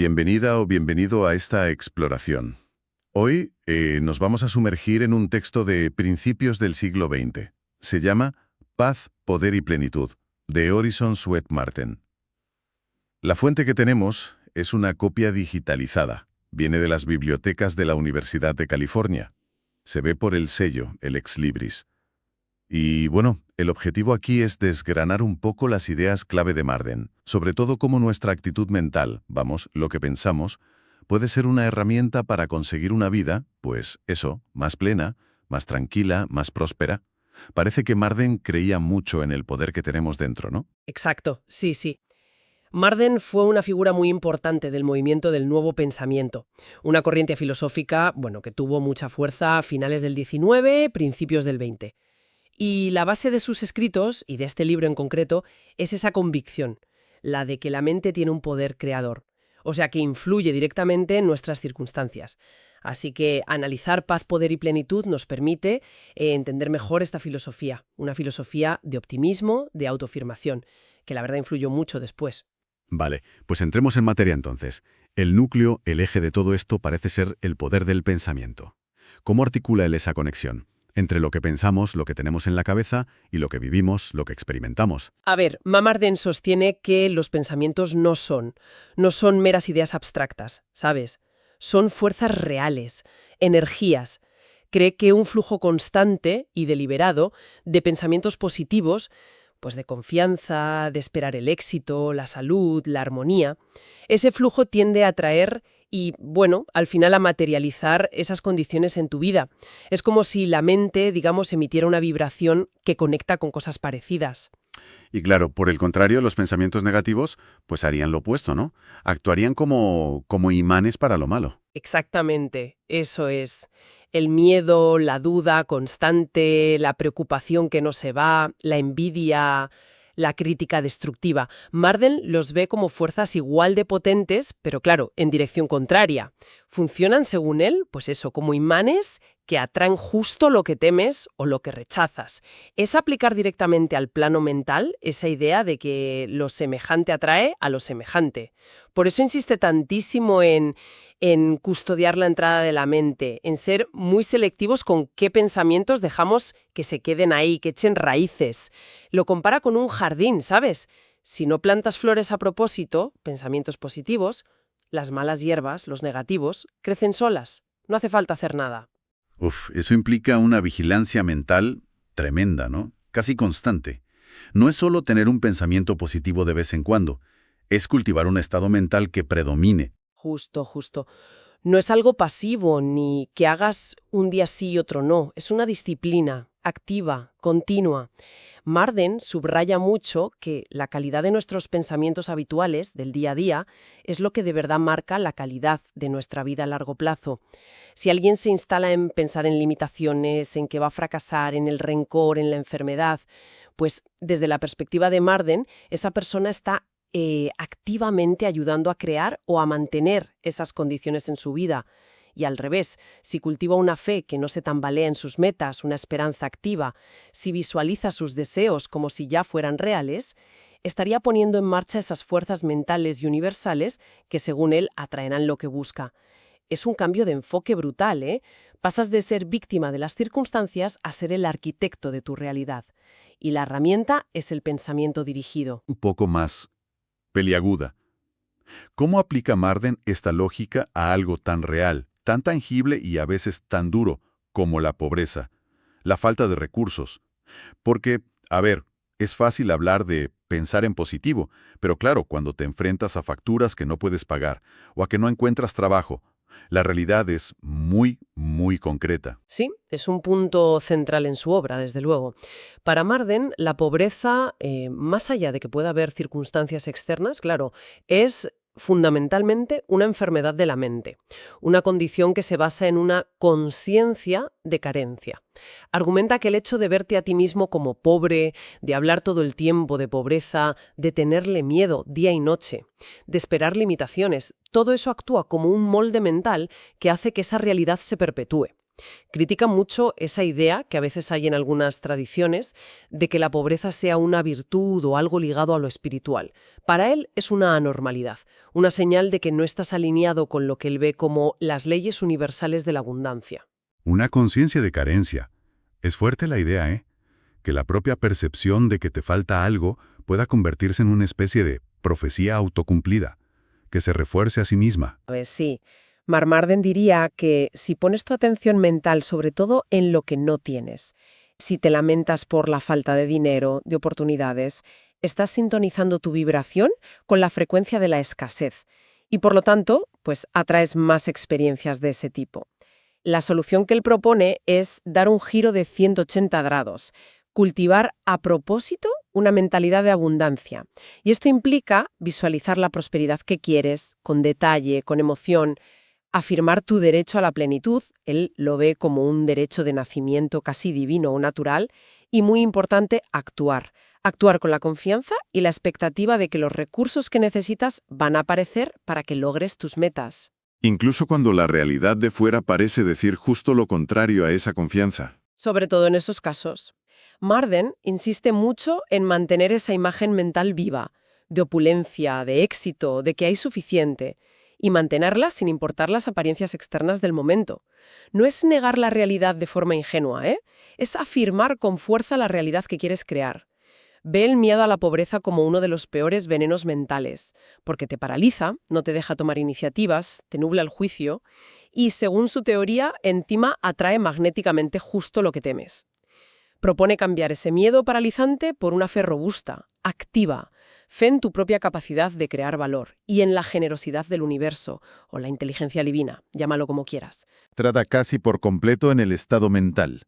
Bienvenida o bienvenido a esta exploración. Hoy nos vamos a sumergir en un texto de principios del siglo XX. Se llama Paz, Poder y Plenitud, de Orison Swett Marden. La fuente que tenemos es una copia digitalizada. Viene de las bibliotecas de la Universidad de California. Se ve por el sello, el Ex Libris. Y bueno, el objetivo aquí es desgranar un poco las ideas clave de Marden, sobre todo cómo nuestra actitud mental, lo que pensamos, puede ser una herramienta para conseguir una vida, pues eso, más plena, más tranquila, más próspera. Parece que Marden creía mucho en el poder que tenemos dentro, ¿no? Exacto, sí, sí. Marden fue una figura muy importante del movimiento del Nuevo Pensamiento, una corriente filosófica, que tuvo mucha fuerza a finales del XIX, principios del XX. Y la base de sus escritos, y de este libro en concreto, es esa convicción, la de que la mente tiene un poder creador, o sea que influye directamente en nuestras circunstancias. Así que analizar paz, poder y plenitud nos permite entender mejor esta filosofía, una filosofía de optimismo, de autoafirmación, que la verdad influyó mucho después. Vale, pues entremos en materia entonces. El núcleo, el eje de todo esto parece ser el poder del pensamiento. ¿Cómo articula él esa conexión entre lo que pensamos, lo que tenemos en la cabeza, y lo que vivimos, lo que experimentamos? A ver, Marden sostiene que los pensamientos no son meras ideas abstractas, ¿sabes? Son fuerzas reales, energías. Cree que un flujo constante y deliberado de pensamientos positivos, pues de confianza, de esperar el éxito, la salud, la armonía, ese flujo tiende a atraer y, al final a materializar esas condiciones en tu vida. Es como si la mente, emitiera una vibración que conecta con cosas parecidas. Y claro, por el contrario, los pensamientos negativos pues harían lo opuesto, ¿no? Actuarían como imanes para lo malo. Exactamente, eso es. El miedo, la duda constante, la preocupación que no se va, la envidia, la crítica destructiva. Marden los ve como fuerzas igual de potentes, pero claro, en dirección contraria. Funcionan, según él, pues eso, como imanes que atraen justo lo que temes o lo que rechazas. Es aplicar directamente al plano mental esa idea de que lo semejante atrae a lo semejante. Por eso insiste tantísimo en custodiar la entrada de la mente, en ser muy selectivos con qué pensamientos dejamos que se queden ahí, que echen raíces. Lo compara con un jardín, ¿sabes? Si no plantas flores a propósito, pensamientos positivos, las malas hierbas, los negativos, crecen solas. No hace falta hacer nada. Eso implica una vigilancia mental tremenda, ¿no? Casi constante. No es solo tener un pensamiento positivo de vez en cuando, es cultivar un estado mental que predomine. Justo. No es algo pasivo ni que hagas un día sí y otro no. Es una disciplina activa, continua. Marden subraya mucho que la calidad de nuestros pensamientos habituales del día a día es lo que de verdad marca la calidad de nuestra vida a largo plazo. Si alguien se instala en pensar en limitaciones, en que va a fracasar, en el rencor, en la enfermedad, pues desde la perspectiva de Marden, esa persona está activamente ayudando a crear o a mantener esas condiciones en su vida. Y al revés, si cultiva una fe que no se tambalea en sus metas, una esperanza activa, si visualiza sus deseos como si ya fueran reales, estaría poniendo en marcha esas fuerzas mentales y universales que, según él, atraerán lo que busca. Es un cambio de enfoque brutal, ¿eh? Pasas de ser víctima de las circunstancias a ser el arquitecto de tu realidad. Y la herramienta es el pensamiento dirigido. Un poco más peliaguda. ¿Cómo aplica Marden esta lógica a algo tan real, tan tangible y a veces tan duro como la pobreza, la falta de recursos? Porque, es fácil hablar de pensar en positivo, pero claro, cuando te enfrentas a facturas que no puedes pagar o a que no encuentras trabajo, la realidad es muy, muy concreta. Sí, es un punto central en su obra, desde luego. Para Marden, la pobreza, más allá de que pueda haber circunstancias externas, claro, es fundamentalmente una enfermedad de la mente, una condición que se basa en una conciencia de carencia. Argumenta que el hecho de verte a ti mismo como pobre, de hablar todo el tiempo de pobreza, de tenerle miedo día y noche, de esperar limitaciones, todo eso actúa como un molde mental que hace que esa realidad se perpetúe. Critica mucho esa idea que a veces hay en algunas tradiciones de que la pobreza sea una virtud o algo ligado a lo espiritual. Para él es una anormalidad, una señal de que no estás alineado con lo que él ve como las leyes universales de la abundancia. Una conciencia de carencia. Es fuerte la idea, ¿eh? Que la propia percepción de que te falta algo pueda convertirse en una especie de profecía autocumplida, que se refuerce a sí misma. A ver, sí. Marmarden diría que si pones tu atención mental sobre todo en lo que no tienes, si te lamentas por la falta de dinero, de oportunidades, estás sintonizando tu vibración con la frecuencia de la escasez y por lo tanto, pues atraes más experiencias de ese tipo. La solución que él propone es dar un giro de 180 grados, cultivar a propósito una mentalidad de abundancia. Y esto implica visualizar la prosperidad que quieres, con detalle, con emoción, afirmar tu derecho a la plenitud. Él lo ve como un derecho de nacimiento casi divino o natural, y muy importante, actuar. Actuar con la confianza y la expectativa de que los recursos que necesitas van a aparecer para que logres tus metas. Incluso cuando la realidad de fuera parece decir justo lo contrario a esa confianza. Sobre todo en esos casos. Marden insiste mucho en mantener esa imagen mental viva, de opulencia, de éxito, de que hay suficiente, y mantenerla sin importar las apariencias externas del momento. No es negar la realidad de forma ingenua, ¿eh? Es afirmar con fuerza la realidad que quieres crear. Ve el miedo a la pobreza como uno de los peores venenos mentales, porque te paraliza, no te deja tomar iniciativas, te nubla el juicio y, según su teoría, encima atrae magnéticamente justo lo que temes. Propone cambiar ese miedo paralizante por una fe robusta, activa, fe en tu propia capacidad de crear valor y en la generosidad del universo o la inteligencia divina, llámalo como quieras. Trata casi por completo en el estado mental.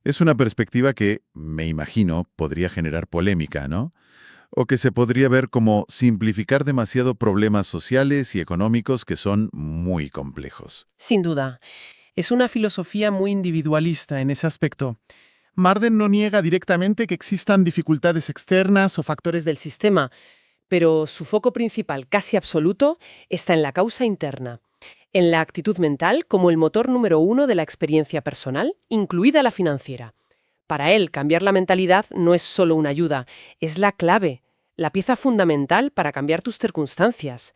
Es una perspectiva que, me imagino, podría generar polémica, ¿no? O que se podría ver como simplificar demasiado problemas sociales y económicos que son muy complejos. Sin duda, es una filosofía muy individualista en ese aspecto. Marden no niega directamente que existan dificultades externas o Factores del sistema, pero su foco principal, casi absoluto, está en la causa interna, en la actitud mental como el motor número uno de la experiencia personal, incluida la financiera. Para él, cambiar la mentalidad no es solo una ayuda, es la clave, la pieza fundamental para cambiar tus circunstancias.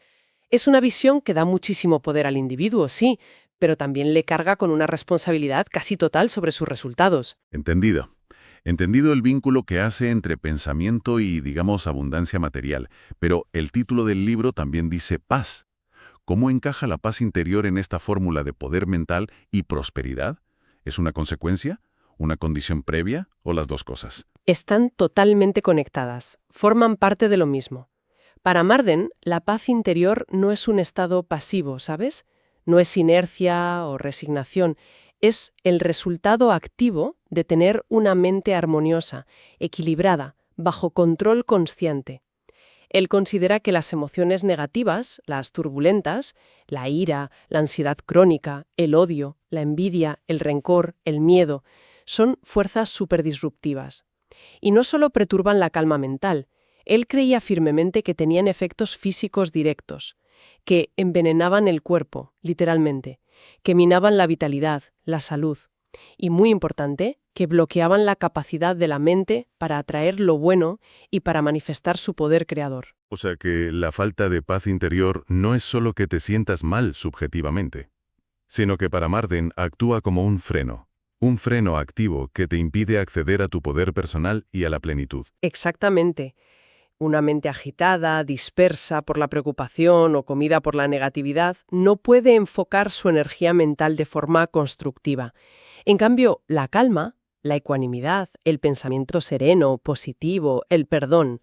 Es una visión que da muchísimo poder al individuo, sí, pero también le carga con una responsabilidad casi total sobre sus resultados. Entendido. Entendido el vínculo que hace entre pensamiento y, digamos, abundancia material. Pero el título del libro también dice paz. ¿Cómo encaja la paz interior en esta fórmula de poder mental y prosperidad? ¿Es una consecuencia? ¿Una condición previa? ¿O las dos cosas? Están totalmente conectadas, forman parte de lo mismo. Para Marden, la paz interior no es un estado pasivo, ¿sabes? No es inercia o resignación, es el resultado activo de tener una mente armoniosa, equilibrada, bajo control consciente. Él considera que las emociones negativas, las turbulentas, la ira, la ansiedad crónica, el odio, la envidia, el rencor, el miedo, son fuerzas superdisruptivas. Y no solo perturban la calma mental, él creía firmemente que tenían efectos físicos directos, que envenenaban el cuerpo, literalmente, que minaban la vitalidad, la salud, y muy importante, que bloqueaban la capacidad de la mente para atraer lo bueno y para manifestar su poder creador. O sea que la falta de paz interior no es solo que te sientas mal subjetivamente, sino que para Marden actúa como un freno activo que te impide acceder a tu poder personal y a la plenitud. Exactamente. Una mente agitada, dispersa por la preocupación o comida por la negatividad, no puede enfocar su energía mental de forma constructiva. En cambio, la calma, la ecuanimidad, el pensamiento sereno, positivo, el perdón,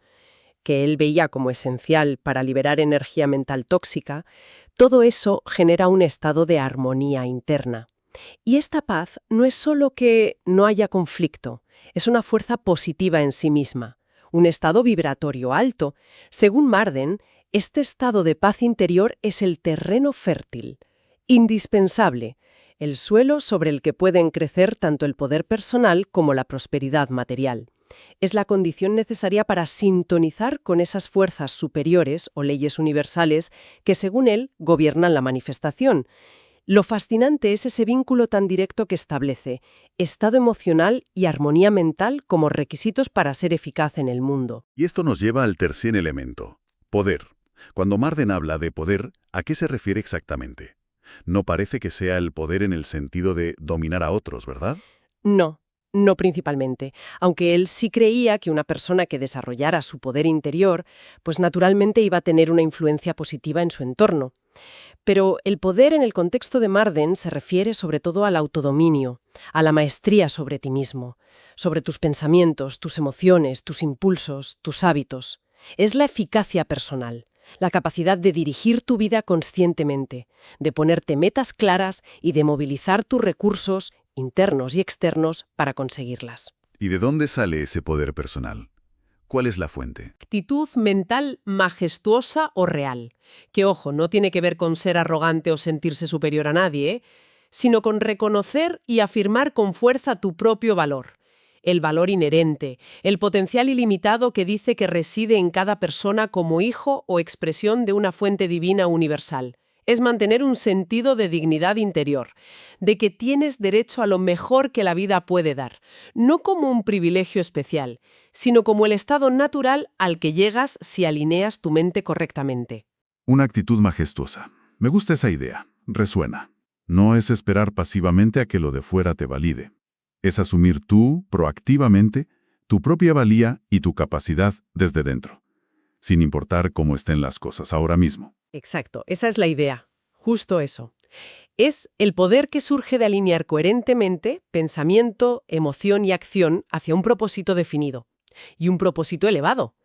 que él veía como esencial para liberar energía mental tóxica, todo eso genera un estado de armonía interna. Y esta paz no es solo que no haya conflicto, es una fuerza positiva en sí misma, un estado vibratorio alto. Según Marden, este estado de paz interior es el terreno fértil, indispensable, el suelo sobre el que pueden crecer tanto el poder personal como la prosperidad material. Es la condición necesaria para sintonizar con esas fuerzas superiores o leyes universales que, según él, gobiernan la manifestación. Lo fascinante es ese vínculo tan directo que establece estado emocional y armonía mental como requisitos para ser eficaz en el mundo. Y esto nos lleva al tercer elemento, poder. Cuando Marden habla de poder, ¿a qué se refiere exactamente? No parece que sea el poder en el sentido de dominar a otros, ¿verdad? No, no principalmente, aunque él sí creía que una persona que desarrollara su poder interior, pues naturalmente iba a tener una influencia positiva en su entorno. Pero el poder en el contexto de Marden se refiere sobre todo al autodominio, a la maestría sobre ti mismo, sobre tus pensamientos, tus emociones, tus impulsos, tus hábitos. Es la eficacia personal, la capacidad de dirigir tu vida conscientemente, de ponerte metas claras y de movilizar tus recursos internos y externos para conseguirlas. ¿Y de dónde sale ese poder personal? ¿Cuál es la fuente? Actitud mental majestuosa o real, que ojo, no tiene que ver con ser arrogante o sentirse superior a nadie, sino con reconocer y afirmar con fuerza tu propio valor. El valor inherente, el potencial ilimitado que dice que reside en cada persona como hijo o expresión de una fuente divina universal. Es mantener un sentido de dignidad interior, de que tienes derecho a lo mejor que la vida puede dar, no como un privilegio especial, sino como el estado natural al que llegas si alineas tu mente correctamente. Una actitud majestuosa. Me gusta esa idea. Resuena. No es esperar pasivamente a que lo de fuera te valide. Es asumir tú, proactivamente, tu propia valía y tu capacidad desde dentro, sin importar cómo estén las cosas ahora mismo. Exacto, esa es la idea, justo eso. Es el poder que surge de alinear coherentemente pensamiento, emoción y acción hacia un propósito definido. Y un propósito elevado.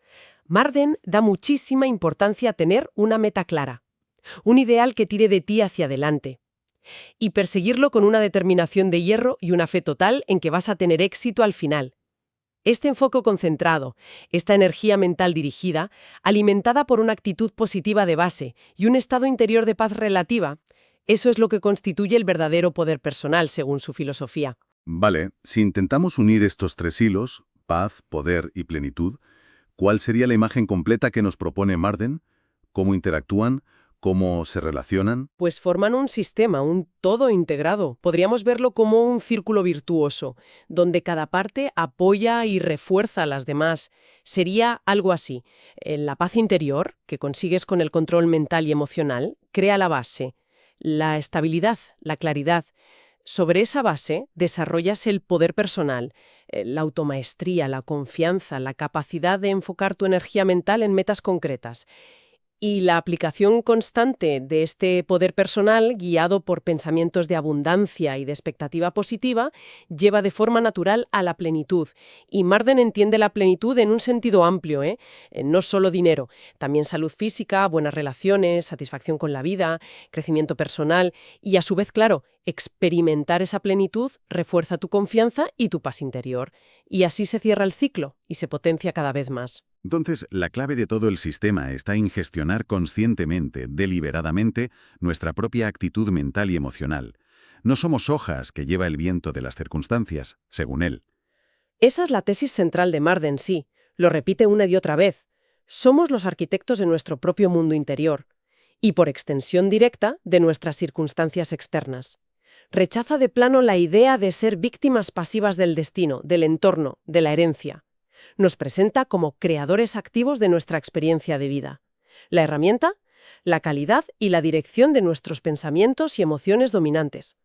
Marden da muchísima importancia a tener una meta clara, un ideal que tire de ti hacia adelante, y perseguirlo con una determinación de hierro y una fe total en que vas a tener éxito al final. Este enfoque concentrado, esta energía mental dirigida, alimentada por una actitud positiva de base y un estado interior de paz relativa, eso es lo que constituye el verdadero poder personal, según su filosofía. Vale, si intentamos unir estos tres hilos, paz, poder y plenitud, ¿cuál sería la imagen completa que nos propone Marden? ¿Cómo interactúan? ¿Cómo se relacionan? Pues forman un sistema, un todo integrado. Podríamos verlo como un círculo virtuoso, donde cada parte apoya y refuerza a las demás. Sería algo así. La paz interior, que consigues con el control mental y emocional, crea la base. La estabilidad, la claridad. Sobre esa base desarrollas el poder personal, la automaestría, la confianza, la capacidad de enfocar tu energía mental en metas concretas. Y la aplicación constante de este poder personal, guiado por pensamientos de abundancia y de expectativa positiva, lleva de forma natural a la plenitud. Y Marden entiende la plenitud en un sentido amplio, no solo dinero, también salud física, buenas relaciones, satisfacción con la vida, crecimiento personal y, a su vez, claro, experimentar esa plenitud refuerza tu confianza y tu paz interior. Y así se cierra el ciclo y se potencia cada vez más. Entonces, la clave de todo el sistema está en gestionar conscientemente, deliberadamente, nuestra propia actitud mental y emocional. No somos hojas que lleva el viento de las circunstancias, según él. Esa es la tesis central de Marden, sí. Lo repite una y otra vez. Somos los arquitectos de nuestro propio mundo interior y, por extensión directa, de nuestras circunstancias externas. Rechaza de plano la idea de ser víctimas pasivas del destino, del entorno, de la herencia. Nos presenta como creadores activos de nuestra experiencia de vida. La herramienta, la calidad y la dirección de nuestros pensamientos y emociones dominantes.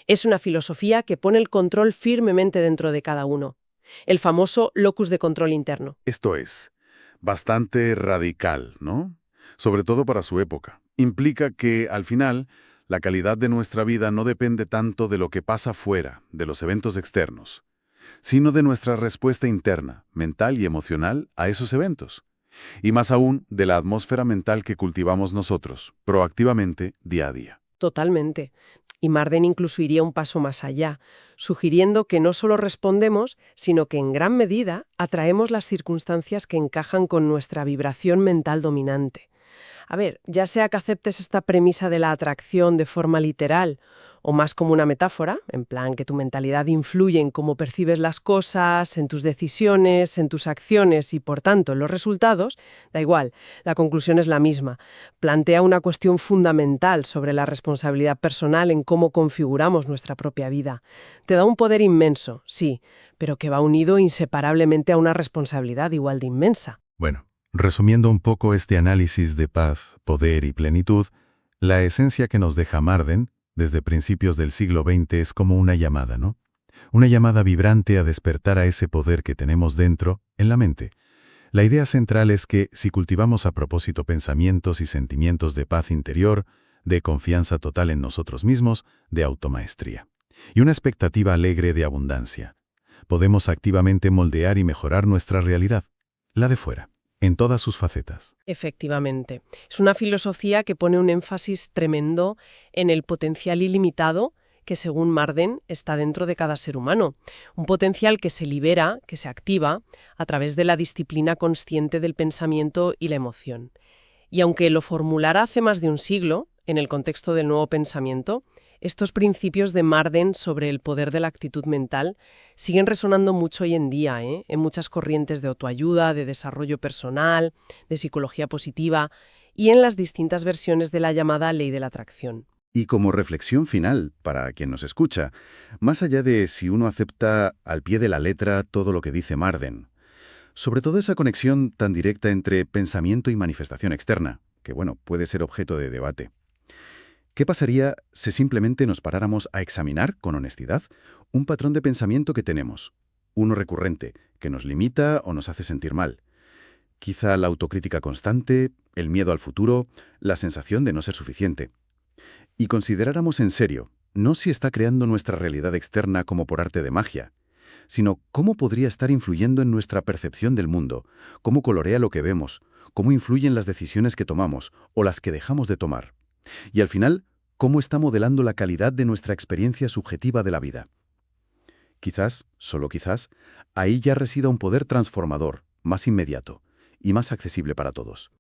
Es una filosofía que pone el control firmemente dentro de cada uno. El famoso locus de control interno. Esto es bastante radical, ¿no? Sobre todo para su época. Implica que, al final, la calidad de nuestra vida no depende tanto de lo que pasa fuera, de los eventos externos, sino de nuestra respuesta interna, mental y emocional a esos eventos. Y más aún, de la atmósfera mental que cultivamos nosotros, proactivamente, día a día. Totalmente. Y Marden incluso iría un paso más allá, sugiriendo que no solo respondemos, sino que en gran medida atraemos las circunstancias que encajan con nuestra vibración mental dominante. A ver, ya sea que aceptes esta premisa de la atracción de forma literal o más como una metáfora, en plan que tu mentalidad influye en cómo percibes las cosas, en tus decisiones, en tus acciones y por tanto en los resultados, da igual, la conclusión es la misma. Plantea una cuestión fundamental sobre la responsabilidad personal en cómo configuramos nuestra propia vida. Te da un poder inmenso, sí, pero que va unido inseparablemente a una responsabilidad igual de inmensa. Bueno, resumiendo un poco este análisis de paz, poder y plenitud, la esencia que nos deja Marden, desde principios del siglo XX, es como una llamada, ¿no? Una llamada vibrante a despertar a ese poder que tenemos dentro, en la mente. La idea central es que, si cultivamos a propósito pensamientos y sentimientos de paz interior, de confianza total en nosotros mismos, de automaestría, y una expectativa alegre de abundancia, podemos activamente moldear y mejorar nuestra realidad, la de fuera, en todas sus facetas. Efectivamente. Es una filosofía que pone un énfasis tremendo en el potencial ilimitado que, según Marden, está dentro de cada ser humano. Un potencial que se libera, que se activa, a través de la disciplina consciente del pensamiento y la emoción. Y aunque lo formulara hace más de un siglo, en el contexto del nuevo pensamiento, estos principios de Marden sobre el poder de la actitud mental siguen resonando mucho hoy en día, en muchas corrientes de autoayuda, de desarrollo personal, de psicología positiva y en las distintas versiones de la llamada ley de la atracción. Y como reflexión final, para quien nos escucha, más allá de si uno acepta al pie de la letra todo lo que dice Marden, sobre todo esa conexión tan directa entre pensamiento y manifestación externa, que puede ser objeto de debate. ¿Qué pasaría si simplemente nos paráramos a examinar, con honestidad, un patrón de pensamiento que tenemos, uno recurrente, que nos limita o nos hace sentir mal? Quizá la autocrítica constante, el miedo al futuro, la sensación de no ser suficiente. Y consideráramos en serio, no si está creando nuestra realidad externa como por arte de magia, sino cómo podría estar influyendo en nuestra percepción del mundo, cómo colorea lo que vemos, cómo influyen las decisiones que tomamos o las que dejamos de tomar. Y al final, cómo está modelando la calidad de nuestra experiencia subjetiva de la vida. Quizás, solo quizás, ahí ya resida un poder transformador, más inmediato y más accesible para todos.